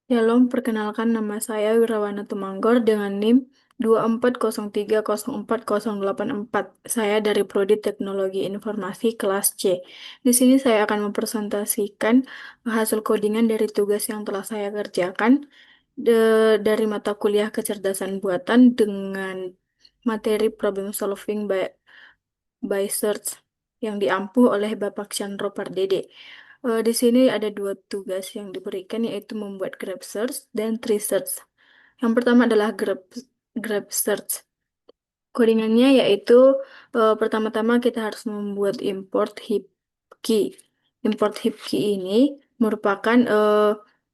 Shalom, perkenalkan nama saya Wirawana Tumanggor dengan NIM 2403040484. Saya dari Prodi Teknologi Informasi kelas C. Di sini saya akan mempresentasikan hasil codingan dari tugas yang telah saya kerjakan dari mata kuliah kecerdasan buatan dengan materi problem solving by search yang diampu oleh Bapak Chandro Pardede. Di sini ada dua tugas yang diberikan, yaitu membuat grab search dan tree search. Yang pertama adalah grab search. Codingannya yaitu pertama-tama kita harus membuat import heap key. Import heap key ini merupakan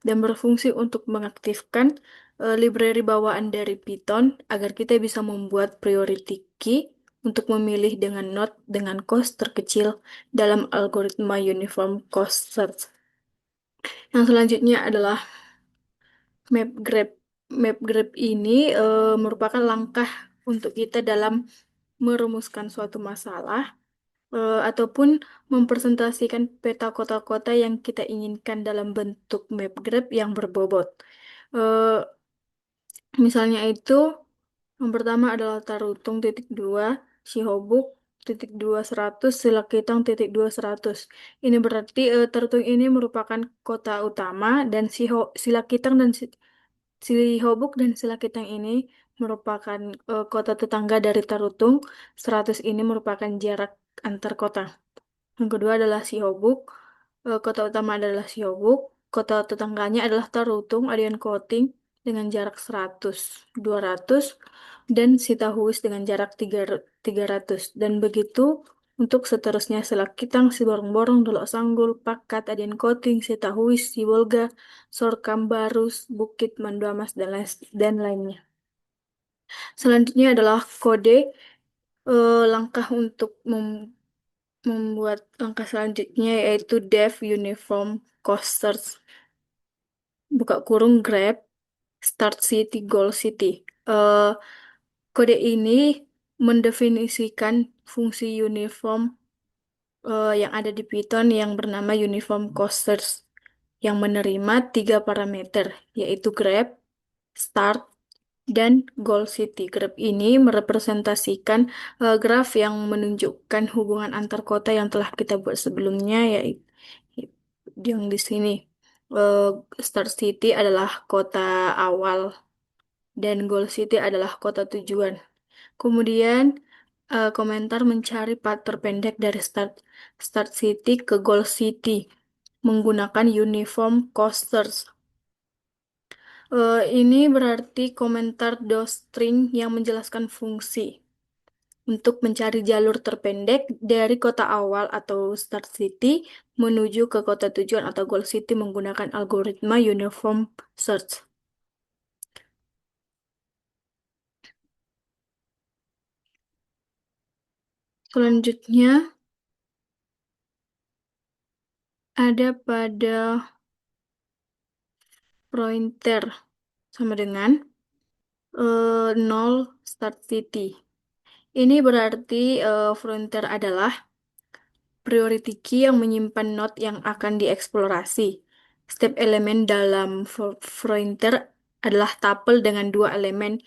dan berfungsi untuk mengaktifkan library bawaan dari Python agar kita bisa membuat priority key untuk memilih dengan node dengan cost terkecil dalam algoritma uniform cost search. Yang selanjutnya adalah map grab. Map grab ini merupakan langkah untuk kita dalam merumuskan suatu masalah ataupun mempresentasikan peta kota-kota yang kita inginkan dalam bentuk map graph yang berbobot. Eh, Misalnya itu, yang pertama adalah Tarutung titik dua, Shihobuk titik dua seratus, Silakitang titik dua seratus. Ini berarti Tarutung ini merupakan kota utama dan Silakitang dan Silihobuk dan Silakitang ini merupakan kota tetangga dari Tarutung. 100 ini merupakan jarak antar kota. Yang kedua adalah Sihobuк. Kota utama adalah Sihobuк. Kota tetangganya adalah Tarutung, Adian Koting dengan jarak 100, 200, dan Sitahuis dengan jarak 300. Dan begitu untuk seterusnya Selakitang, Siborong-Borong, Dolok Sanggul, Pakat, Adian Koting, Sitahuis, Sibolga, Sorkam, Barus, Bukit, Manduamas, dan lainnya. Selanjutnya adalah kode langkah untuk membuat langkah selanjutnya yaitu Dev Uniform Cost Search, buka kurung Grab Start City Goal City. Eh, Kode ini mendefinisikan fungsi uniform yang ada di Python yang bernama Uniform Cost Search yang menerima tiga parameter yaitu Grab, Start, dan Goal City. Graf ini merepresentasikan graf yang menunjukkan hubungan antar kota yang telah kita buat sebelumnya, yaitu yang di sini. Eh, Start City adalah kota awal dan Goal City adalah kota tujuan. Kemudian komentar mencari path terpendek dari Start City ke Goal City menggunakan Uniform Cost Search. Ini berarti komentar docstring yang menjelaskan fungsi untuk mencari jalur terpendek dari kota awal atau start city menuju ke kota tujuan atau goal city menggunakan algoritma uniform search. Selanjutnya ada pada pointer sama dengan 0 start city. Ini berarti frontier adalah priority key yang menyimpan node yang akan dieksplorasi. Setiap elemen dalam frontier adalah tuple dengan dua elemen,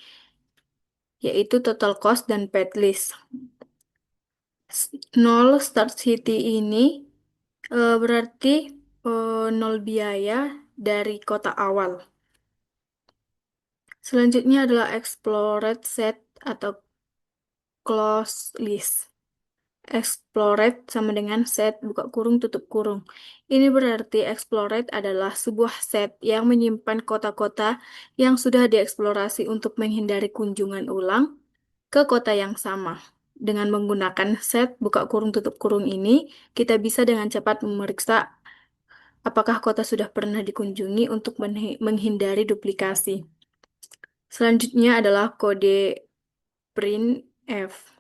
yaitu total cost dan path list. 0 start city ini berarti 0 biaya dari kota awal. Selanjutnya adalah explored set atau closed list. Explored sama dengan set buka kurung tutup kurung. Ini berarti explored adalah sebuah set yang menyimpan kota-kota yang sudah dieksplorasi untuk menghindari kunjungan ulang ke kota yang sama. Dengan menggunakan set buka kurung tutup kurung ini, kita bisa dengan cepat memeriksa apakah kota sudah pernah dikunjungi untuk menghindari duplikasi. Selanjutnya adalah kode printf.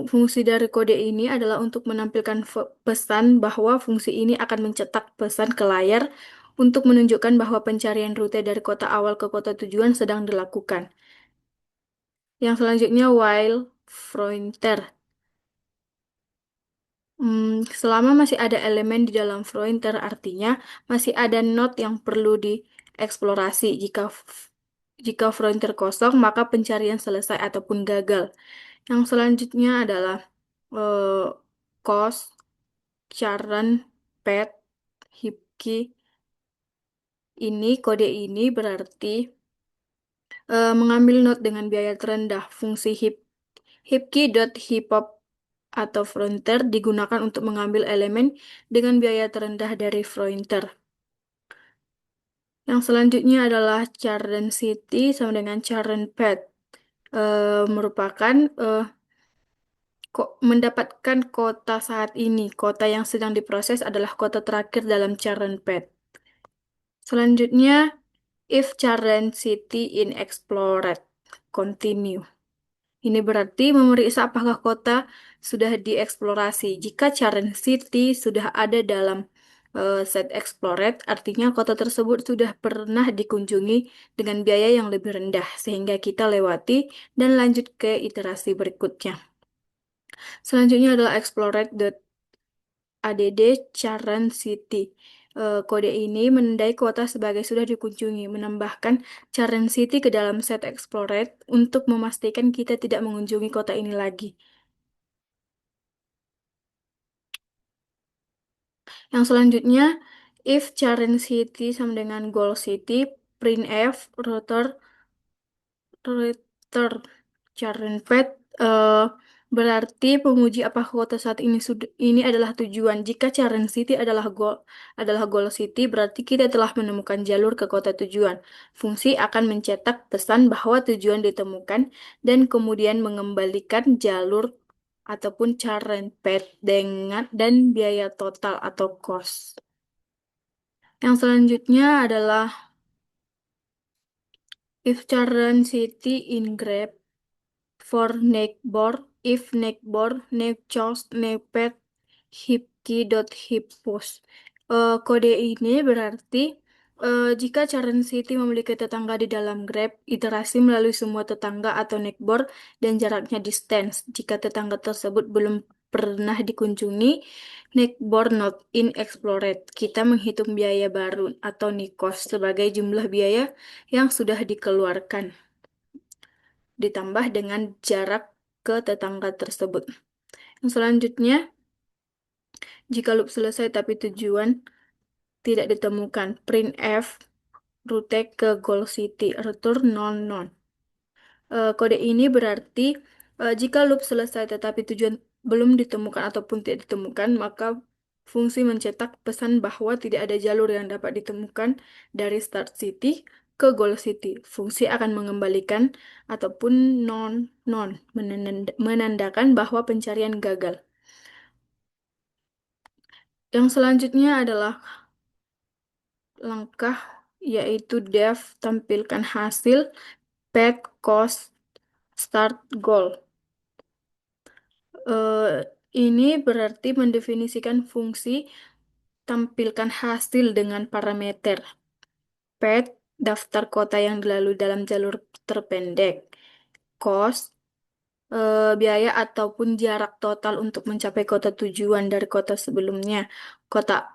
Fungsi dari kode ini adalah untuk menampilkan pesan bahwa fungsi ini akan mencetak pesan ke layar untuk menunjukkan bahwa pencarian rute dari kota awal ke kota tujuan sedang dilakukan. Yang selanjutnya while frontier. Selama masih ada elemen di dalam pointer, artinya masih ada node yang perlu dieksplorasi. Jika pointer kosong, maka pencarian selesai ataupun gagal. Yang selanjutnya adalah eh, cost, churn, path, heap key. Kode ini berarti mengambil node dengan biaya terendah. Fungsi heapkey.heapUp atau frontier digunakan untuk mengambil elemen dengan biaya terendah dari frontier. Yang selanjutnya adalah char density sama dengan char path. Merupakan mendapatkan kota saat ini. Kota yang sedang diproses adalah kota terakhir dalam char path. Selanjutnya, if char density in explored continue. Ini berarti memeriksa apakah kota sudah dieksplorasi. Jika Charen City sudah ada dalam set explored, artinya kota tersebut sudah pernah dikunjungi dengan biaya yang lebih rendah, sehingga kita lewati dan lanjut ke iterasi berikutnya. Selanjutnya adalah explored.add Charen City. Kode ini menandai kota sebagai sudah dikunjungi, menambahkan Charen City ke dalam set explored untuk memastikan kita tidak mengunjungi kota ini lagi. Yang selanjutnya, if Charen City sama dengan Goal City, printf router Charen path berarti penguji apakah kota saat ini ini adalah tujuan. Jika Charen City adalah goal city, berarti kita telah menemukan jalur ke kota tujuan. Fungsi akan mencetak pesan bahwa tujuan ditemukan dan kemudian mengembalikan jalur ataupun Charen path dan biaya total atau cost. Yang selanjutnya adalah if current city in grep for neighbor, if neighbor, neighbors, neighbor, hipkey.hippost. Kode ini berarti jika current city memiliki tetangga di dalam grep, iterasi melalui semua tetangga atau neighbor dan jaraknya distance. Jika tetangga tersebut belum pernah dikunjungi, neighbor not in explored. Kita menghitung biaya baru atau nikos sebagai jumlah biaya yang sudah dikeluarkan, ditambah dengan jarak ke tetangga tersebut. Yang selanjutnya, jika loop selesai tapi tujuan tidak ditemukan, printf rute ke goal city, return non non. Kode ini berarti jika loop selesai tetapi tujuan belum ditemukan ataupun tidak ditemukan, maka fungsi mencetak pesan bahwa tidak ada jalur yang dapat ditemukan dari start city ke goal city. Fungsi akan mengembalikan ataupun non-non, menandakan bahwa pencarian gagal. Yang selanjutnya adalah langkah yaitu dev tampilkan hasil, path, cost, start, goal. Eh, ini berarti mendefinisikan fungsi tampilkan hasil dengan parameter path, daftar kota yang dilalui dalam jalur terpendek, cost, biaya ataupun jarak total untuk mencapai kota tujuan dari kota sebelumnya. Kota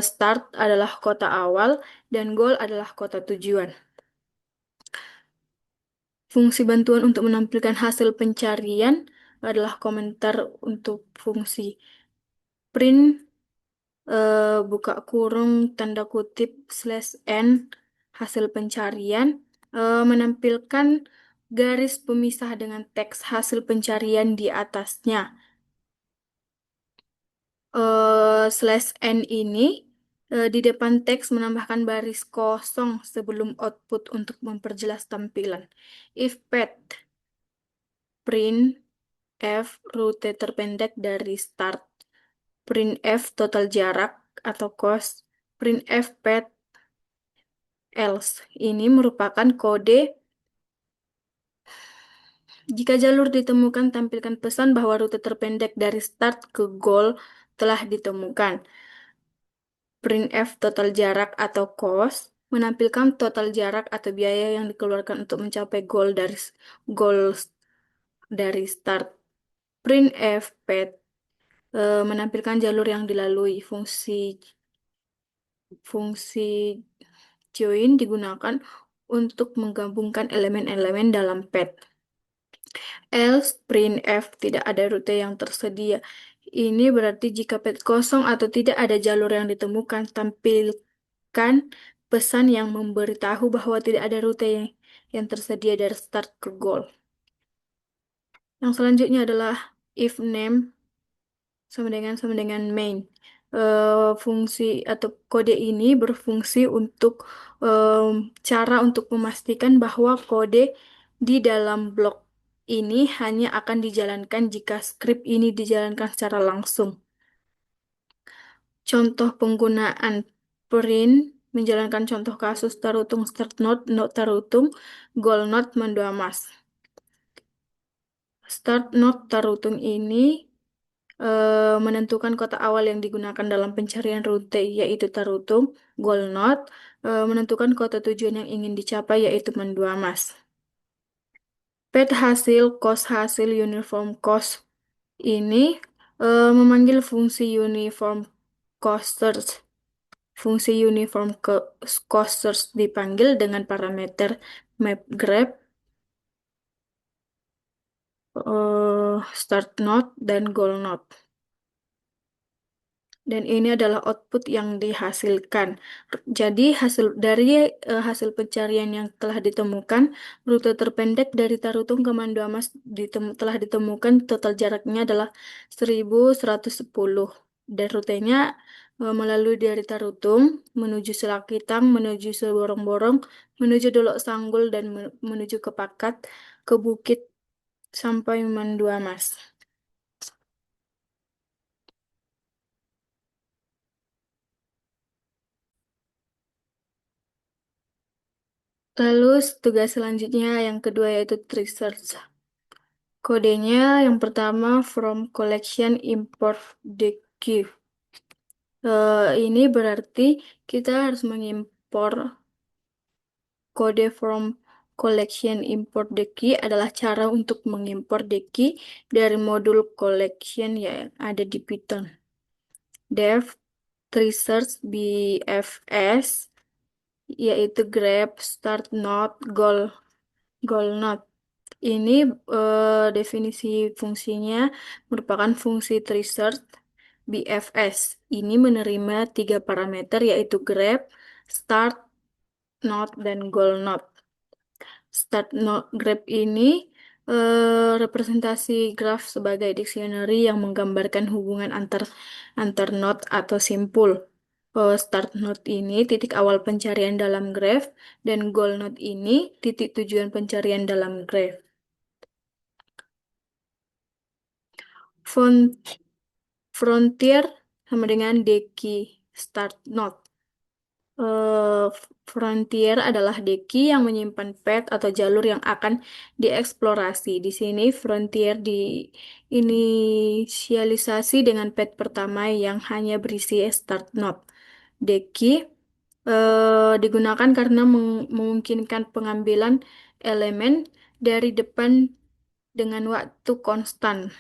start adalah kota awal dan goal adalah kota tujuan. Fungsi bantuan untuk menampilkan hasil pencarian adalah komentar untuk fungsi print buka kurung tanda kutip slash n hasil pencarian menampilkan garis pemisah dengan teks hasil pencarian di atasnya. Slash n ini di depan teks menambahkan baris kosong sebelum output untuk memperjelas tampilan. If path print f rute terpendek dari start, printf total jarak atau cost, printf path else. Ini merupakan kode jika jalur ditemukan, tampilkan pesan bahwa rute terpendek dari start ke goal telah ditemukan. Printf total jarak atau cost menampilkan total jarak atau biaya yang dikeluarkan untuk mencapai goal dari start. Printf path menampilkan jalur yang dilalui. Fungsi join digunakan untuk menggabungkan elemen-elemen dalam pet. Else printf tidak ada rute yang tersedia. Ini berarti jika pet kosong atau tidak ada jalur yang ditemukan, tampilkan pesan yang memberitahu bahwa tidak ada rute yang tersedia dari start ke goal. Yang selanjutnya adalah if name sama dengan main. Fungsi atau kode ini berfungsi untuk cara untuk memastikan bahwa kode di dalam blok ini hanya akan dijalankan jika skrip ini dijalankan secara langsung. Contoh penggunaan print menjalankan contoh kasus tarutung start node, node tarutung, goal node mendua mas. Start node tarutung ini menentukan kotak awal yang digunakan dalam pencarian rute, yaitu tarutung, goal node, menentukan kota tujuan yang ingin dicapai, yaitu mendua mas. Pet hasil, cost hasil, uniform cost ini memanggil fungsi uniform cost search. Fungsi uniform cost search dipanggil dengan parameter map graph, start node, dan goal node. Dan ini adalah output yang dihasilkan. Jadi hasil pencarian yang telah ditemukan, rute terpendek dari Tarutung ke Manduamas telah ditemukan. Total jaraknya adalah 1110. Dan rutenya melalui dari Tarutung menuju Selakitang, menuju Seborong-Borong, menuju Dolok Sanggul, dan menuju ke Pakat, ke Bukit sampai Manduamas. Lalu tugas selanjutnya yang kedua yaitu tree search. Kodenya yang pertama from collection import the key. Ini berarti kita harus mengimpor kode from collection import the key adalah cara untuk mengimpor the key dari modul collection yang ada di Python. Dev tree search BFS yaitu grab start node goal node. Ini definisi fungsinya merupakan fungsi tree search BFS. Ini menerima tiga parameter yaitu grab, start, node, dan goal node. Start node grab ini representasi graf sebagai dictionary yang menggambarkan hubungan antar node atau simpul. Start node ini titik awal pencarian dalam graph dan goal node ini titik tujuan pencarian dalam graph. Frontier sama dengan Deki start node. Eh, Frontier adalah Deki yang menyimpan path atau jalur yang akan dieksplorasi. Di sini Frontier diinisialisasi dengan path pertama yang hanya berisi start node. Deki digunakan karena memungkinkan pengambilan elemen dari depan dengan waktu konstan.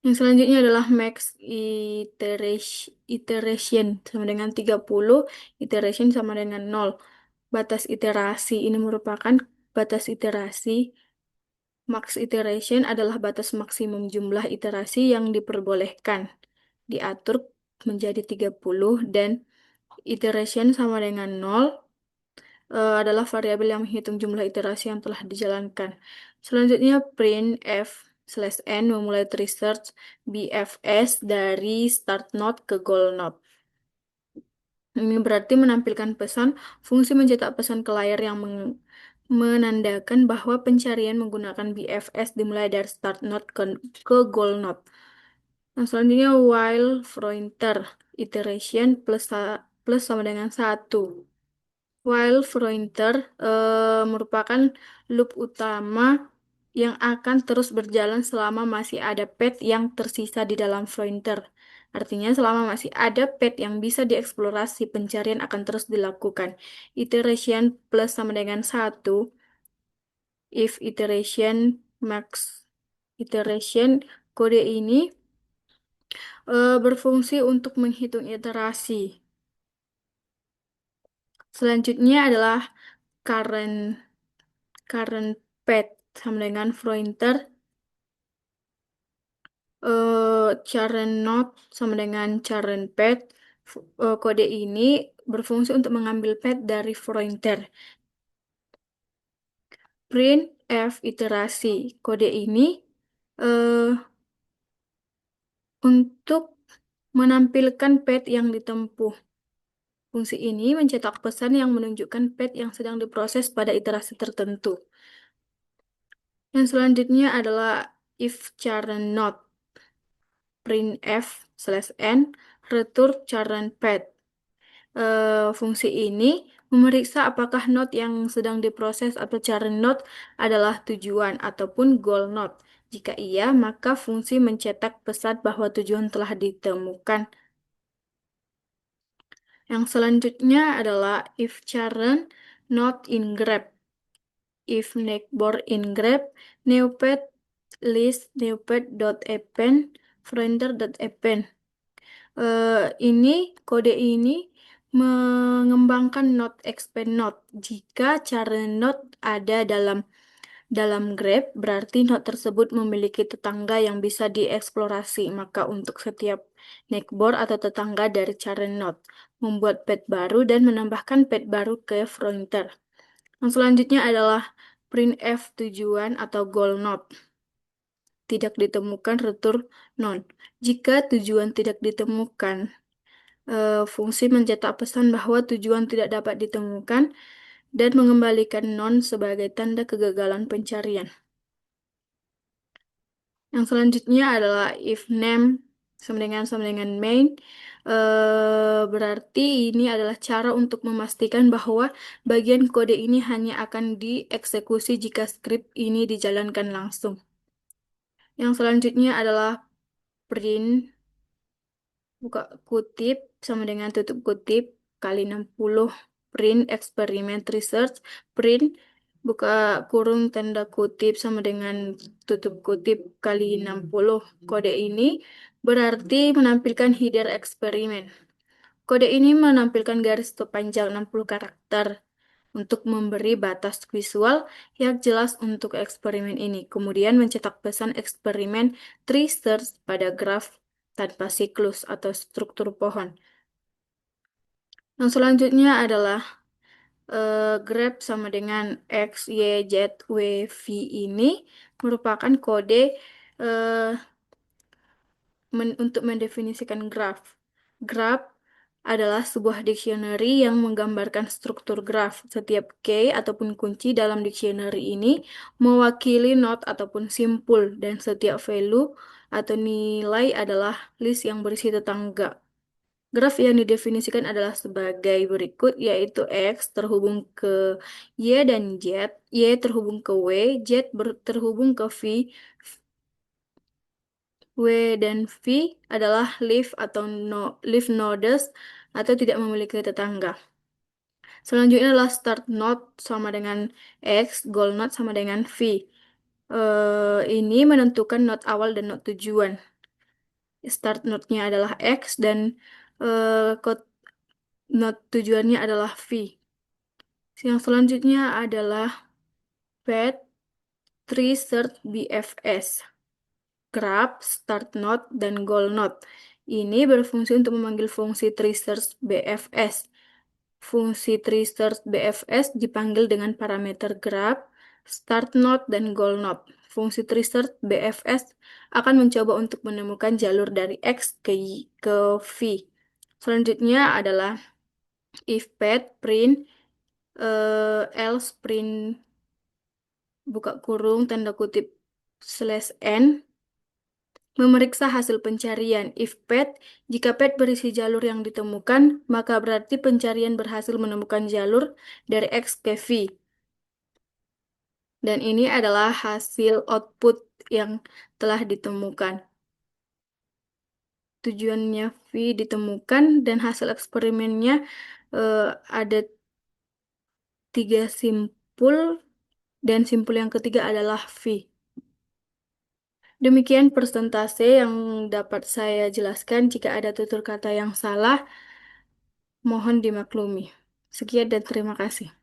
Yang selanjutnya adalah max iteration sama dengan 30, iteration sama dengan 0. Batas iterasi ini merupakan batas iterasi. Max iteration adalah batas maksimum jumlah iterasi yang diperbolehkan. Diatur menjadi 30 dan iteration sama dengan 0 adalah variabel yang menghitung jumlah iterasi yang telah dijalankan. Selanjutnya print f slash n memulai tree search BFS dari start node ke goal node. Ini berarti menampilkan pesan fungsi mencetak pesan ke layar yang menandakan bahwa pencarian menggunakan BFS dimulai dari start node ke goal node. Nah, selanjutnya while pointer iteration plus sama dengan 1. While pointer merupakan loop utama yang akan terus berjalan selama masih ada path yang tersisa di dalam pointer. Artinya selama masih ada path yang bisa dieksplorasi, pencarian akan terus dilakukan. Iteration plus sama dengan 1. If iteration max iteration Kode ini berfungsi untuk menghitung iterasi. Selanjutnya adalah current current path sama dengan pointer, current node sama dengan current path. Kode ini berfungsi untuk mengambil path dari pointer. Print F iterasi. Kode ini eh, untuk menampilkan path yang ditempuh. Fungsi ini mencetak pesan yang menunjukkan path yang sedang diproses pada iterasi tertentu. Yang selanjutnya adalah if current node, printf slash n, return current path. Fungsi ini memeriksa apakah node yang sedang diproses atau current node adalah tujuan ataupun goal node. Jika iya, maka fungsi mencetak pesan bahwa tujuan telah ditemukan. Yang selanjutnya adalah if current node in grep. If neighbor in grep, neopet list neopet.append finder.append. Ini kode ini mengembangkan node expand node. Jika current node ada dalam grep, berarti node tersebut memiliki tetangga yang bisa dieksplorasi. Maka untuk setiap neighbor atau tetangga dari current node, membuat path baru dan menambahkan path baru ke frontier. Yang selanjutnya adalah printf tujuan atau goal node. Tidak ditemukan return none. Jika tujuan tidak ditemukan, fungsi mencetak pesan bahwa tujuan tidak dapat ditemukan dan mengembalikan none sebagai tanda kegagalan pencarian. Yang selanjutnya adalah if name sama dengan main. Berarti ini adalah cara untuk memastikan bahwa bagian kode ini hanya akan dieksekusi jika script ini dijalankan langsung. Yang selanjutnya adalah print buka kutip sama dengan tutup kutip kali 60, print experiment research, print buka kurung tanda kutip sama dengan tutup kutip kali 60. Kode ini berarti menampilkan header eksperimen. Kode ini menampilkan garis panjang 60 karakter untuk memberi batas visual yang jelas untuk eksperimen ini. Kemudian mencetak pesan eksperimen tree search pada graf tanpa siklus atau struktur pohon. Yang selanjutnya adalah grep sama dengan X, Y, Z, W, V ini merupakan kode eh, untuk mendefinisikan graf. Graf adalah sebuah dictionary yang menggambarkan struktur graf. Setiap key ataupun kunci dalam dictionary ini mewakili not ataupun simpul, dan setiap value atau nilai adalah list yang berisi tetangga. Graf yang didefinisikan adalah sebagai berikut, yaitu X terhubung ke Y dan Z, Y terhubung ke W, Z terhubung ke V, W dan V adalah leaf atau leaf nodes atau tidak memiliki tetangga. Selanjutnya adalah start node sama dengan X, goal node sama dengan V. Ini menentukan node awal dan node tujuan. Start node-nya adalah X dan node tujuannya adalah V. Yang selanjutnya adalah path tree search BFS. Grab, start node, dan goal node. Ini berfungsi untuk memanggil fungsi tree search BFS. Fungsi tree search BFS dipanggil dengan parameter grab, start node, dan goal node. Fungsi tree search BFS akan mencoba untuk menemukan jalur dari X ke V. Selanjutnya adalah if path print else print buka kurung tanda kutip slash n memeriksa hasil pencarian. If path, jika path berisi jalur yang ditemukan, maka berarti pencarian berhasil menemukan jalur dari X ke V. Dan ini adalah hasil output yang telah ditemukan. Tujuannya V ditemukan dan hasil eksperimennya eh, ada 3 simpul dan simpul yang ketiga adalah V. Demikian persentase yang dapat saya jelaskan. Jika ada tutur kata yang salah, mohon dimaklumi. Sekian dan terima kasih.